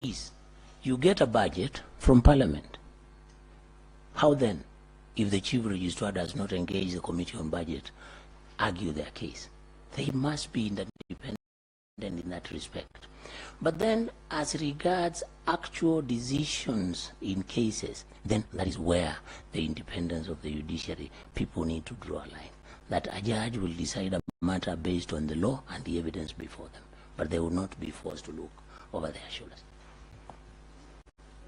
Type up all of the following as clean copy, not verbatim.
is you get a budget from Parliament. How then, if the Chief Registrar does not engage the Committee on Budget, argue their case? They must be independent in that respect. But then, as regards actual decisions in cases, then that is where the independence of the judiciary, people need to draw a line. That a judge will decide a matter based on the law and the evidence before them, but they will not be forced to look over their shoulders.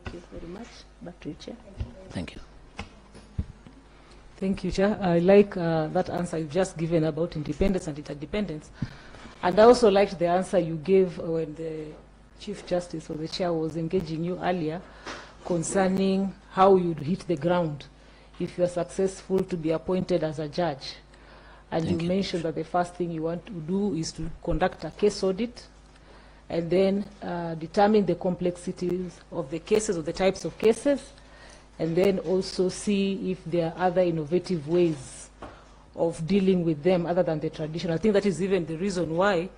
Thank you very much. Back to you, Chair. Thank you. Thank you, Chair. I like that answer you've just given about independence and interdependence. And I also liked the answer you gave when the Chief Justice or the Chair was engaging you earlier concerning how you'd hit the ground if you're successful to be appointed as a judge. And you mentioned that the first thing you want to do is to conduct a case audit and then determine the complexities of the cases, or the types of cases, and then also see if there are other innovative ways of dealing with them other than the traditional. I think that is even the reason why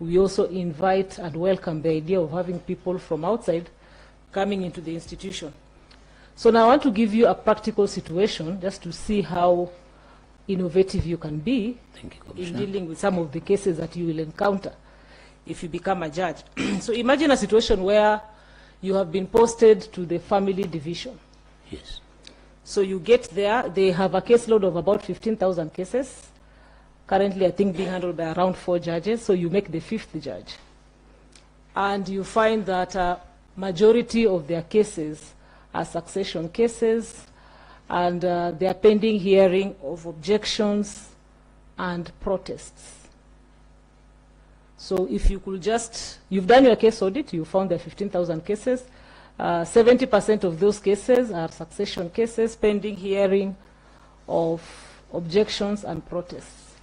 we also invite and welcome the idea of having people from outside coming into the institution. So now I want to give you a practical situation just to see how innovative you can be in dealing with some of the cases that you will encounter if you become a judge. So imagine a situation where you have been posted to the family division. Yes. So you get there, they have a caseload of about 15,000 cases. Currently, I think being handled by around 4 judges, so you make the 5th judge. And you find that majority of their cases are succession cases, and they are pending hearing of objections and protests. So if you could just, you've done your case audit, you found there are 15,000 cases, 70% of those cases are succession cases pending hearing of objections and protests.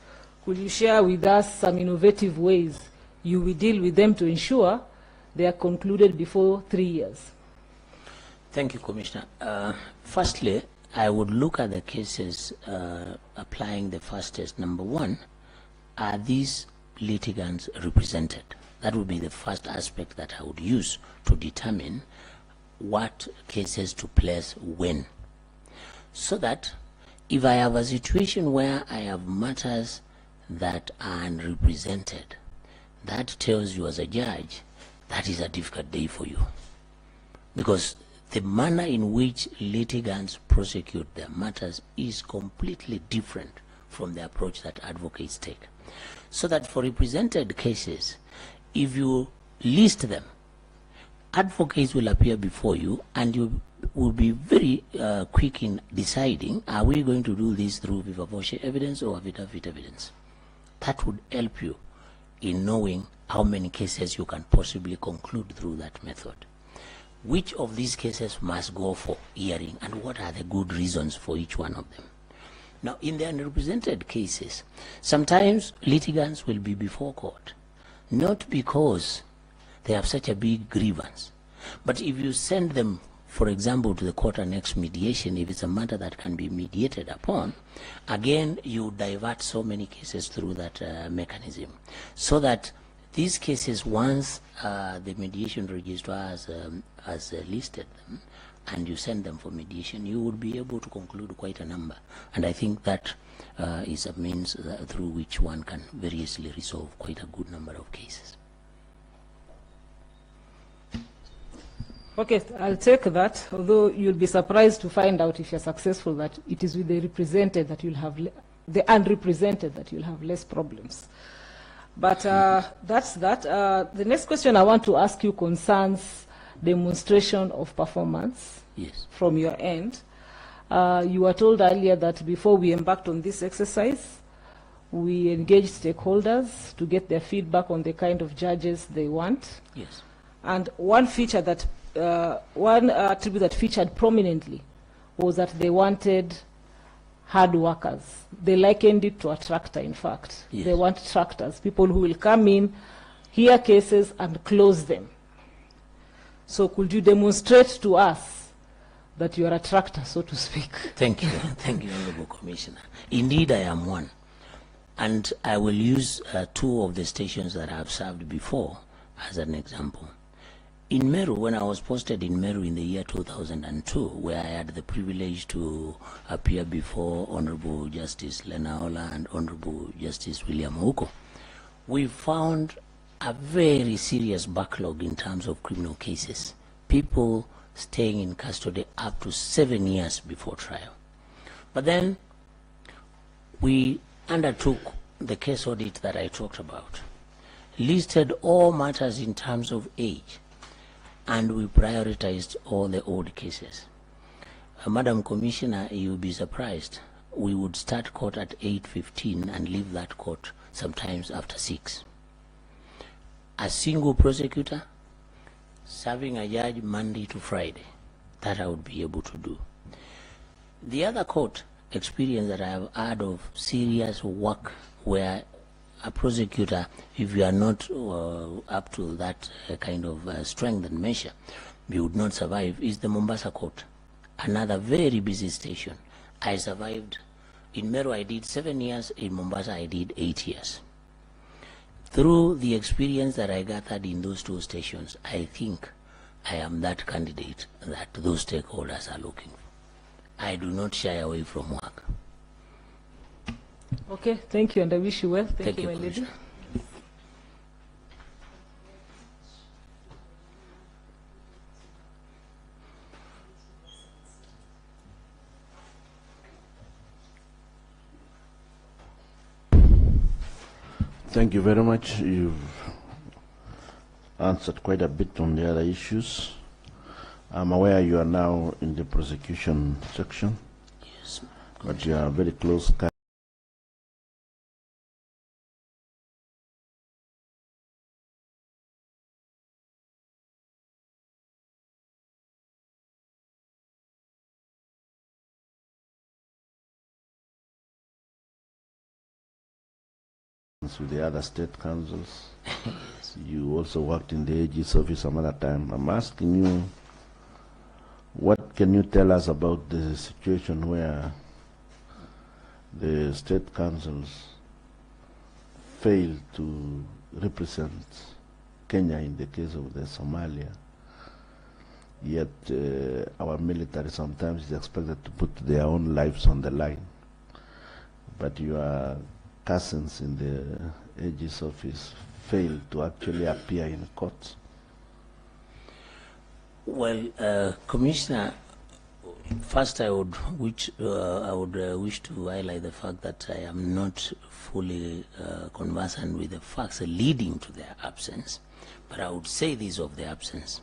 Could you share with us some innovative ways you will deal with them to ensure they are concluded before 3 years? Thank you, Commissioner. Firstly, I would look at the cases applying the first test. Number one, are these litigants represented? That would be the first aspect that I would use to determine what cases to place when. So that if I have a situation where I have matters that are unrepresented, that tells you as a judge that is a difficult day for you. Because the manner in which litigants prosecute their matters is completely different from the approach that advocates take. So that for represented cases, if you list them, advocates will appear before you and you will be very quick in deciding, are we going to do this through viva voce evidence or affidavit evidence? That would help you in knowing how many cases you can possibly conclude through that method. Which of these cases must go for hearing and what are the good reasons for each one of them? Now, in the unrepresented cases, sometimes litigants will be before court, not because they have such a big grievance, but if you send them, for example, to the court annexed mediation, if it's a matter that can be mediated upon, again, you divert so many cases through that mechanism, so that these cases, once the mediation registrar has listed them, and you send them for mediation, you would be able to conclude quite a number. And I think that is a means through which one can very easily resolve quite a good number of cases. Okay, I'll take that, although you'll be surprised to find out if you're successful that it is with the represented that you'll have, the unrepresented that you'll have less problems. But that's that. The next question I want to ask you concerns demonstration of performance. Yes. From your end. You were told earlier that before we embarked on this exercise, we engaged stakeholders to get their feedback on the kind of judges they want. Yes. And one feature that, one attribute that featured prominently was that they wanted hard workers. They likened it to a tractor, in fact. Yes. They want tractors, people who will come in, hear cases, and close them. So could you demonstrate to us that you are a tractor, so to speak? Thank you. Thank you, Honorable Commissioner. Indeed, I am one. And I will use 2 of the stations that I have served before as an example. In Meru, when I was posted in Meru in the year 2002, where I had the privilege to appear before Honorable Justice Lena Ola and Honorable Justice William Ouko, we found a very serious backlog in terms of criminal cases. People staying in custody up to 7 years before trial. But then we undertook the case audit that I talked about, listed all matters in terms of age, and we prioritized all the old cases. Madam Commissioner, you'll be surprised. We would start court at 8:15 and leave that court sometimes after 6. A single prosecutor serving a judge Monday to Friday. That I would be able to do. The other court experience that I have had of serious work where a prosecutor, if you are not up to that kind of strength and measure, you would not survive, is the Mombasa court. Another very busy station. I survived. In Meru I did 7 years, in Mombasa I did 8 years. Through the experience that I gathered in those two stations, I think I am that candidate that those stakeholders are looking for. I do not shy away from work. Okay, thank you, and I wish you well. Thank you, my lady. Thank you very much. You've answered quite a bit on the other issues. I'm aware you are now in the prosecution section, Yes, but you are very close with the other state councils. You also worked in the AG's office some other time. I'm asking you, what can you tell us about the situation where the state councils fail to represent Kenya in the case of the Somalia, yet our military sometimes is expected to put their own lives on the line, but your cousins in the AG's office fail to actually appear in court? Well, Commissioner, first I would wish to highlight the fact that I am not fully conversant with the facts leading to their absence, but I would say this of the absence.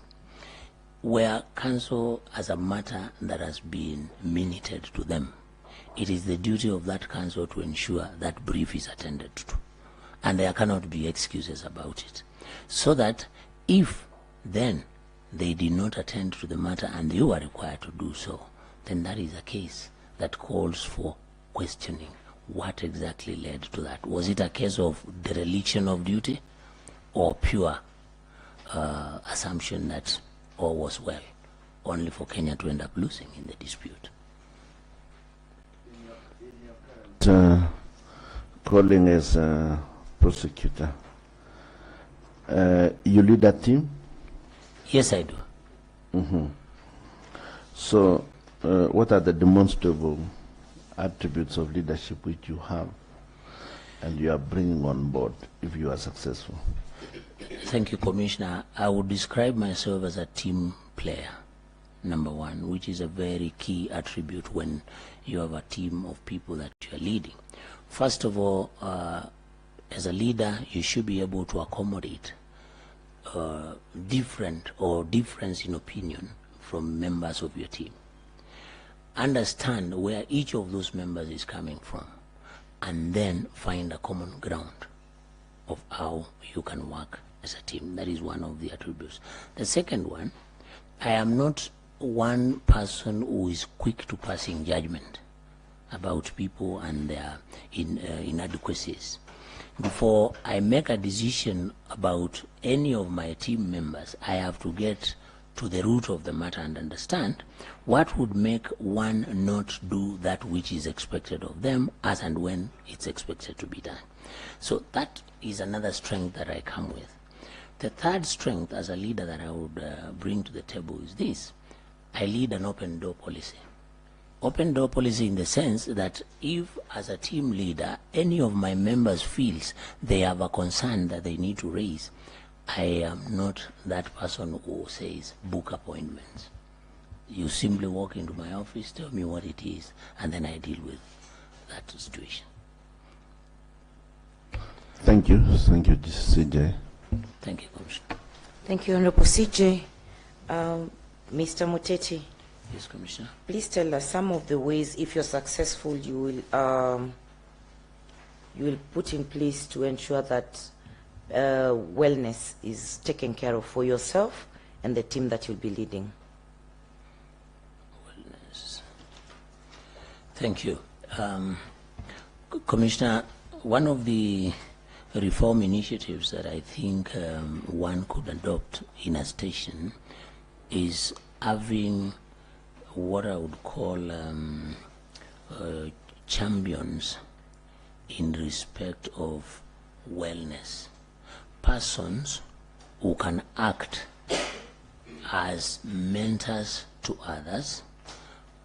Where council has a matter that has been minuted to them, it is the duty of that council to ensure that brief is attended to, and there cannot be excuses about it. So that if then they did not attend to the matter and you are required to do so, then that is a case that calls for questioning what exactly led to that. Was it a case of dereliction of duty or pure assumption that all was well, only for Kenya to end up losing in the dispute? Calling as a prosecutor, you lead that team? Yes, I do. Mm-hmm. So, what are the demonstrable attributes of leadership which you have and you are bringing on board if you are successful? Thank you, Commissioner. I would describe myself as a team player, number one, which is a very key attribute when you have a team of people that you are leading. First of all, as a leader, you should be able to accommodate difference in opinion from members of your team. Understand where each of those members is coming from, and then find a common ground of how you can work as a team. That is one of the attributes. The second one, I am not one person who is quick to passing judgment about people and their inadequacies. Before I make a decision about any of my team members, I have to get to the root of the matter and understand what would make one not do that which is expected of them as and when it's expected to be done. So that is another strength that I come with. The third strength as a leader that I would bring to the table is this. I lead an open door policy. Open door policy in the sense that if, as a team leader, any of my members feels they have a concern that they need to raise, I am not that person who says book appointments. You simply walk into my office, tell me what it is, and then I deal with that situation. Thank you, CJ. Thank you, Commissioner. Thank you, Honorable CJ. Mr. Muteti, Yes, Commissioner. please tell us some of the ways, if you're successful, you will put in place to ensure that wellness is taken care of for yourself and the team that you'll be leading. Wellness. Thank you. Commissioner, one of the reform initiatives that I think one could adopt in a station is having what I would call champions in respect of wellness. Persons who can act as mentors to others,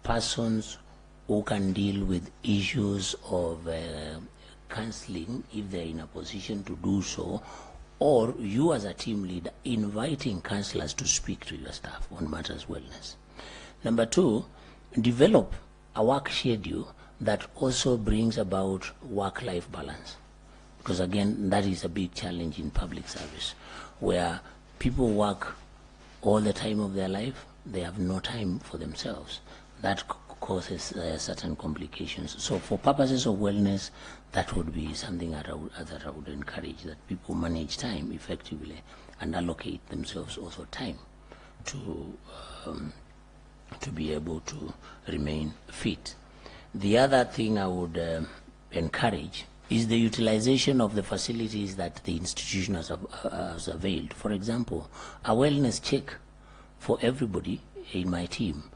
persons who can deal with issues of counseling if they're in a position to do so, or you as a team leader inviting counselors to speak to your staff on matters wellness. Number two, develop a work schedule that also brings about work-life balance. Because again, that is a big challenge in public service, where people work all the time of their life, they have no time for themselves. That causes certain complications. So for purposes of wellness, that would be something that I would encourage, that people manage time effectively and allocate themselves also time to be able to remain fit. The other thing I would encourage is the utilization of the facilities that the institution has availed. For example, a wellness check for everybody in my team.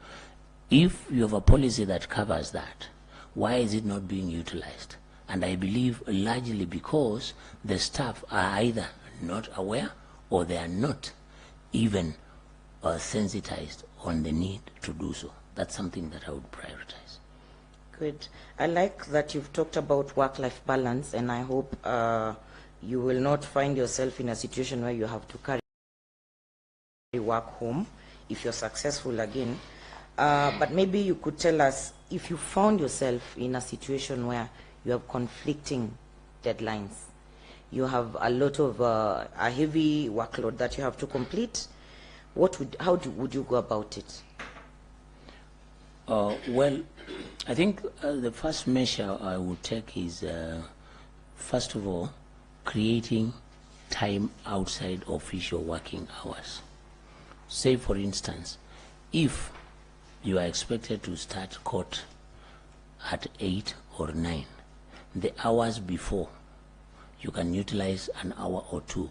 If you have a policy that covers that, why is it not being utilized? And I believe largely because the staff are either not aware or they are not even sensitized on the need to do so. That's something that I would prioritize. Good. I like that you've talked about work-life balance, and I hope you will not find yourself in a situation where you have to carry work home if you're successful again. But maybe you could tell us if you found yourself in a situation where you have conflicting deadlines, you have a lot of a heavy workload that you have to complete. How would you go about it? Well, I think the first measure I would take is, first of all, creating time outside official working hours. Say, for instance, if you are expected to start court at 8 or 9, the hours before, you can utilize an hour or two.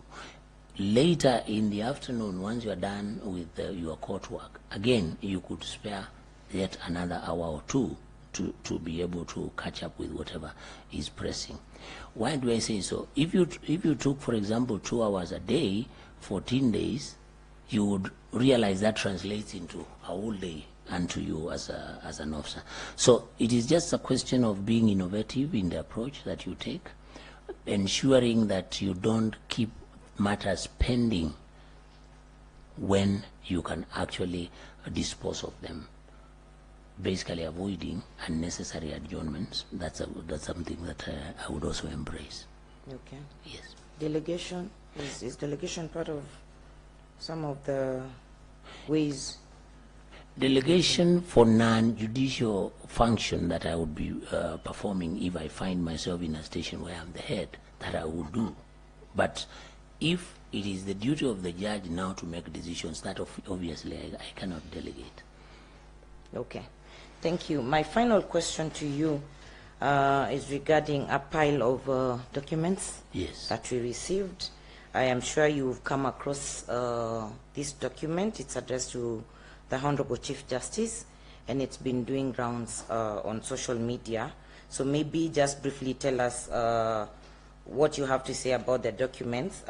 Later in the afternoon, once you are done with your court work, again, you could spare yet another hour or two to be able to catch up with whatever is pressing. Why do I say so? If you took, for example, 2 hours a day, 14 days, you would realize that translates into a whole day and to you as an officer. So it is just a question of being innovative in the approach that you take, ensuring that you don't keep matters pending when you can actually dispose of them, basically avoiding unnecessary adjournments. That's something that I would also embrace. Okay. Yes. Delegation, is delegation part of some of the ways? Delegation for non-judicial function that I would be performing if I find myself in a station where I'm the head, that I would do. But if it is the duty of the judge now to make decisions, that obviously I cannot delegate. Okay, thank you. My final question to you is regarding a pile of documents that we received. I am sure you've come across this document. It's addressed to the Honorable Chief Justice, and it's been doing rounds on social media. So maybe just briefly tell us what you have to say about the documents.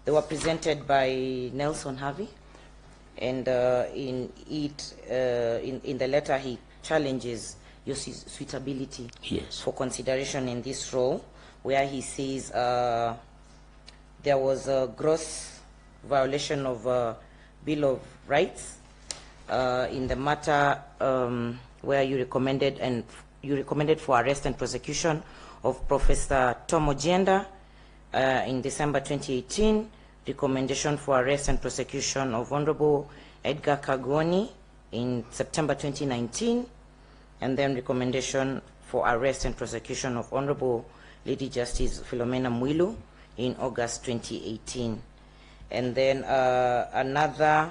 They were presented by Nelson Harvey, and in the letter he challenges your suitability for consideration in this role, where he says there was a gross violation of Bill of Rights in the matter where you recommended for arrest and prosecution of Professor Tom Ojienda in December 2018, recommendation for arrest and prosecution of Honorable Edgar Kagoni in September 2019, and then recommendation for arrest and prosecution of Honorable Lady Justice Philomena Mwilu in August 2018. And then another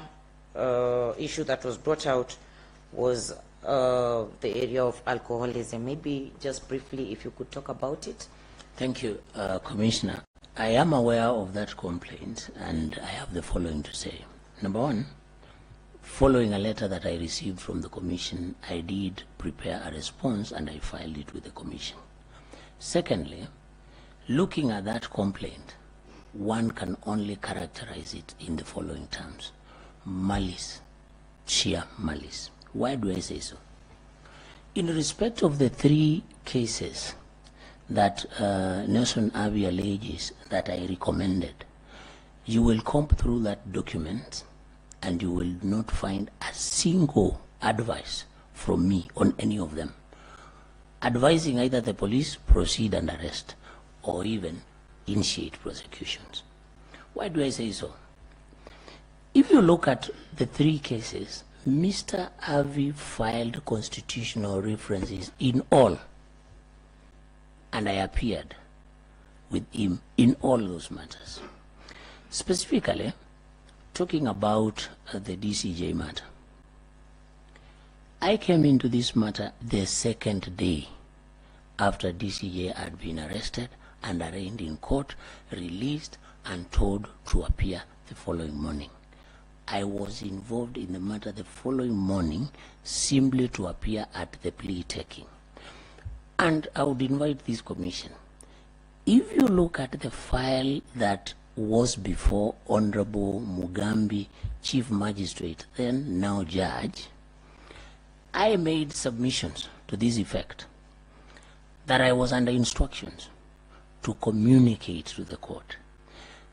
issue that was brought out was the area of alcoholism. Maybe just briefly, if you could talk about it. Thank you, Commissioner. I am aware of that complaint, and I have the following to say. Number one, following a letter that I received from the Commission, I did prepare a response and I filed it with the Commission. Secondly, looking at that complaint, one can only characterize it in the following terms: malice, sheer malice. Why do I say so? In respect of the 3 cases that Nelson Avi alleges that I recommended, you will comb through that document and you will not find a single advice from me on any of them, advising either the police proceed and arrest or even initiate prosecutions. Why do I say so? If you look at the 3 cases, Mr. Avi filed constitutional references in all, and I appeared with him in all those matters. Specifically, talking about the DCJ matter, I came into this matter the 2nd day after DCJ had been arrested and arraigned in court, released, and told to appear the following morning. I was involved in the matter the following morning simply to appear at the plea taking. And I would invite this commission, if you look at the file that was before Honorable Mugambi, Chief Magistrate, then now Judge, I made submissions to this effect, that I was under instructions to communicate to the court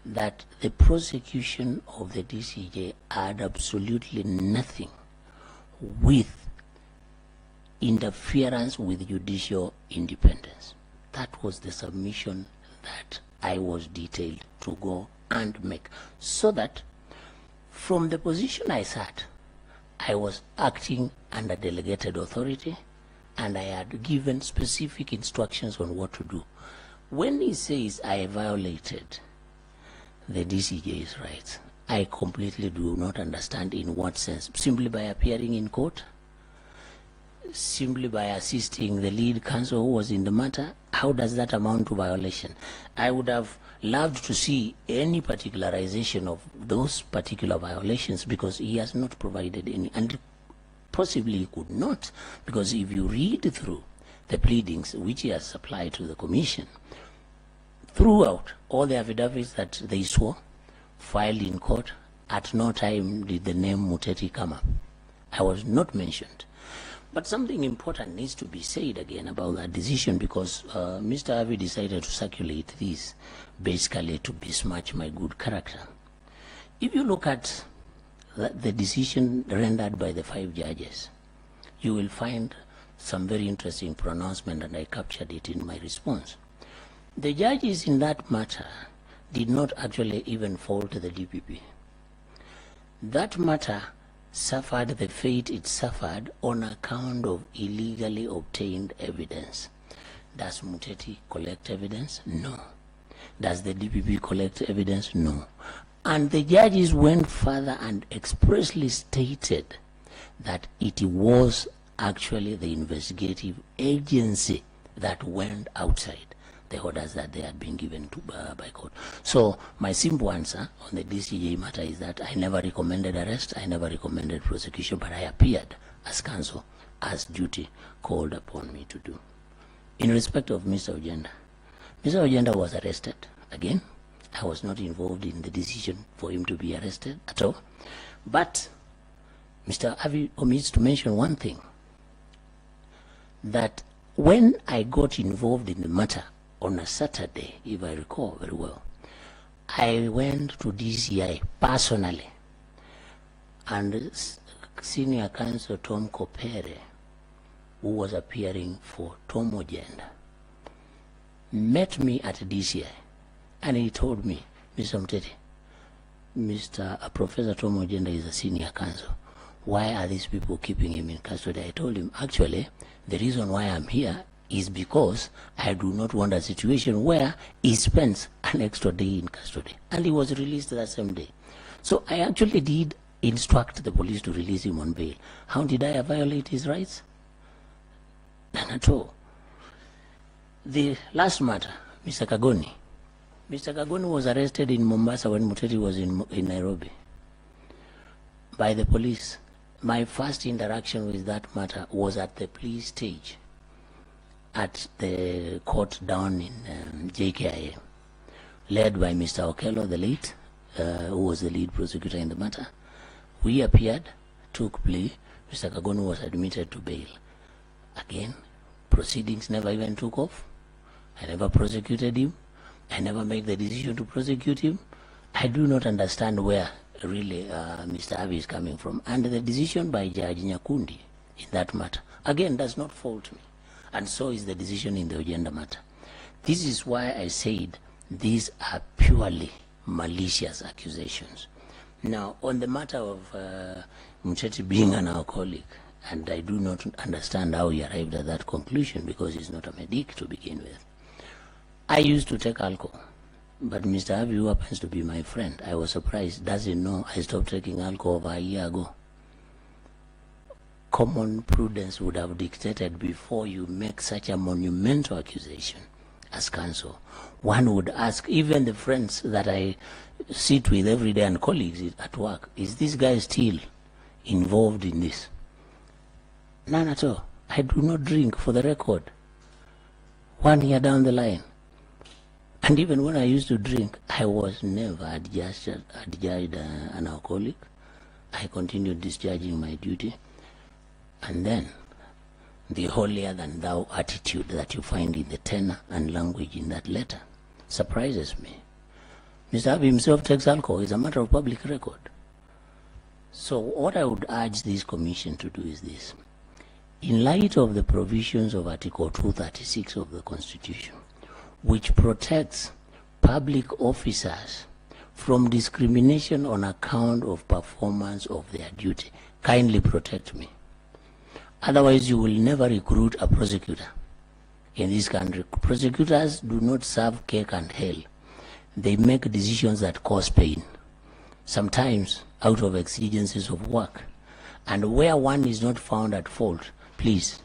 that the prosecution of the DCJ had absolutely nothing with interference with judicial independence. That was the submission that I was detailed to go and make, so that from the position I sat, I was acting under delegated authority and I had given specific instructions on what to do. When he says I violated the DCJ's rights, I completely do not understand in what sense. Simply by appearing in court? Simply by assisting the lead counsel who was in the matter? How does that amount to violation? I would have loved to see any particularization of those particular violations, because he has not provided any, and possibly he could not, because if you read through the pleadings which he has supplied to the commission, throughout all the affidavits that they swore, filed in court, at no time did the name Muteti come up. I was not mentioned. But something important needs to be said again about that decision, because Mr. Avi decided to circulate this basically to besmirch my good character. If you look at the decision rendered by the 5 judges, you will find some very interesting pronouncement, and I captured it in my response. The judges in that matter did not actually even fault the DPP. That matter suffered the fate it suffered on account of illegally obtained evidence. Does Muteti collect evidence? No. Does the DPP collect evidence? No. And the judges went further and expressly stated that it was actually the investigative agency that went outside the orders that they had been given to, by court. So my simple answer on the DCJ matter is that I never recommended arrest, I never recommended prosecution, but I appeared as counsel, as duty called upon me to do. In respect of Mr. Ojienda was arrested again I was not involved in the decision for him to be arrested at all. But Mr. Avi omits to mention one thing, that when I got involved in the matter on a Saturday, if I recall very well, I went to DCI personally, and Senior Counsel Tom Kopere, who was appearing for Tom Ojenda, met me at DCI, and he told me, Mr. Mtete, Professor Tom Ojenda is a senior counsel. Why are these people keeping him in custody? I told him, actually, the reason why I'm here is because I do not want a situation where he spends an extra day in custody. And he was released that same day. So I actually did instruct the police to release him on bail. How did I violate his rights? None at all. The last matter, Mr. Kagoni. Mr. Kagoni was arrested in Mombasa when Muteti was in Nairobi by the police. My first interaction with that matter was at the police stage at the court down in JKIA, led by Mr. Okello, the late, who was the lead prosecutor in the matter. We appeared, took plea. Mr. Kagoni was admitted to bail. Again, proceedings never even took off. I never prosecuted him. I never made the decision to prosecute him. I do not understand where really Mr. Avi is coming from. And the decision by Judge Nyakundi in that matter, again, does not fault me. And so is the decision in the Ojenda matter. This is why I said these are purely malicious accusations. Now, on the matter of Muteti being an alcoholic, and I do not understand how he arrived at that conclusion because he's not a medic to begin with. I used to take alcohol, but Mr. Avi, who happens to be my friend, I was surprised, doesn't know I stopped taking alcohol over a year ago. Common prudence would have dictated before you make such a monumental accusation as counsel. One would ask, even the friends that I sit with every day and colleagues at work, is this guy still involved in this? None at all. I do not drink, for the record. 1 year down the line. And even when I used to drink, I was never adjudged an alcoholic. I continued discharging my duty. And then, the holier than thou attitude that you find in the tenor and language in that letter surprises me. Mr. Avi himself takes alcohol. It's a matter of public record. So what I would urge this commission to do is this. In light of the provisions of Article 236 of the Constitution, which protects public officers from discrimination on account of performance of their duty, kindly protect me. Otherwise, you will never recruit a prosecutor in this country. Prosecutors do not serve cake and hell. They make decisions that cause pain, sometimes out of exigencies of work. And where one is not found at fault, please,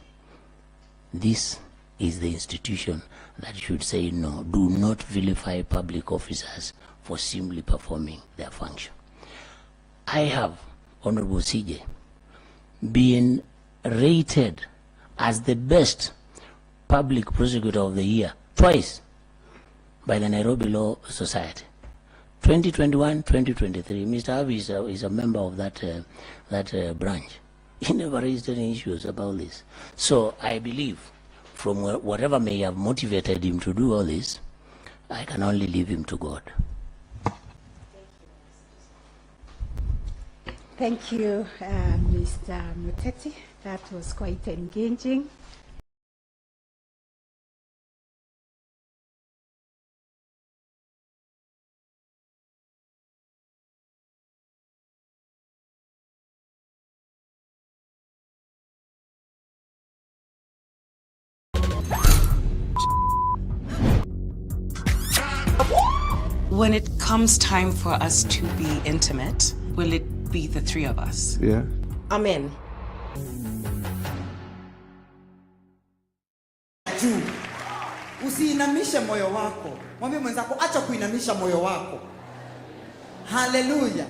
this is the institution that should say no. Do not vilify public officers for simply performing their function. I have, Honorable CJ, been rated as the best public prosecutor of the year twice by the Nairobi Law Society. 2021, 2023. Mr. Avi is a member of that branch. He never raised any issues about this. So I believe from whatever may have motivated him to do all this, I can only leave him to God. Thank you, Mr. Muteti. That was quite engaging. When it comes time for us to be intimate, will it be the three of us? Yeah. Amen. Juu. Usiinamishe moyo wako. Mwambie mwenzako acha kuinamisha moyo wako. Hallelujah.